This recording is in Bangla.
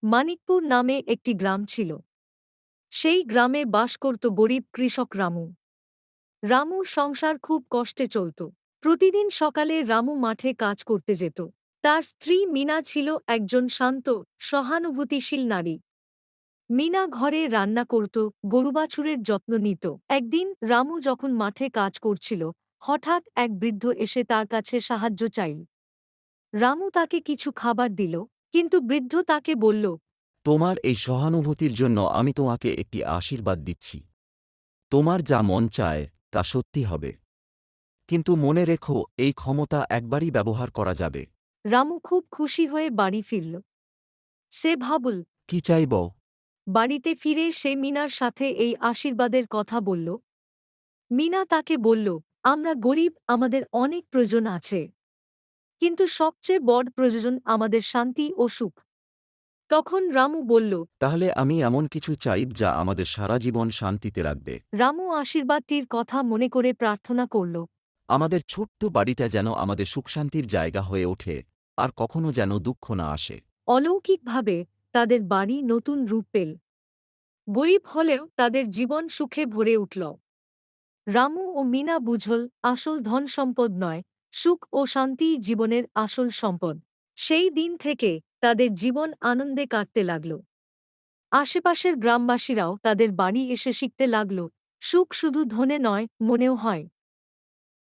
মানিকপুর নামে একটি গ্রাম ছিল। সেই গ্রামে বাস করত গরিব কৃষক রামু। রামুর সংসার খুব কষ্টে চলত। প্রতিদিন সকালে রামু মাঠে কাজ করতে যেত। তার স্ত্রী মিনা ছিল একজন শান্ত, সহানুভূতিশীল নারী। মিনা ঘরে রান্না করত, গরুবাছুরের যত্ন নিত। একদিন রামু যখন মাঠে কাজ করছিল, হঠাৎ এক বৃদ্ধ এসে তার কাছে সাহায্য চাইল। রামু তাকে কিছু খাবার দিল, কিন্তু বৃদ্ধ তাকে বলল, তোমার এই সহানুভূতির জন্য আমি তোমাকে একটি আশীর্বাদ দিচ্ছি। তোমার যা মন চায় তা সত্যি হবে। কিন্তু মনে রেখো, এই ক্ষমতা একবারই ব্যবহার করা যাবে। রামু খুব খুশি হয়ে বাড়ি ফিরল। সে ভাবল, কি চাইব? বাড়িতে ফিরে সে মিনার সাথে এই আশীর্বাদের কথা বলল। মিনা তাকে বলল, আমরা গরিব, আমাদের অনেক প্রয়োজন আছে, কিন্তু সবচেয়ে বড় প্রয়োজন আমাদের শান্তি ও সুখ। তখন রামু বলল, তাহলে আমি এমন কিছু চাই যা আমাদের সারা জীবন শান্তিতে রাখবে। রামু আশীর্বাদটির কথা মনে করে প্রার্থনা করল। আমাদের ছোট্ট বাড়িটা যেন আমাদের সুখশান্তির জায়গা হয়ে ওঠে, আর কখনো যেন দুঃখ না আসে। অলৌকিকভাবে তাদের বাড়ি নতুন রূপ পেল। গরিব হলেও তাদের জীবন সুখে ভরে উঠল। রামু ও মিনা বুঝল, আসল ধন সম্পদ নয়, সুখ ও শান্তিই জীবনের আসল সম্পদ। সেই দিন থেকে তাদের জীবন আনন্দে কাটতে লাগল। আশেপাশের গ্রামবাসীরাও তাদের বাড়ি এসে শিখতে লাগল, সুখ শুধু ধনে নয়, মনেও হয়।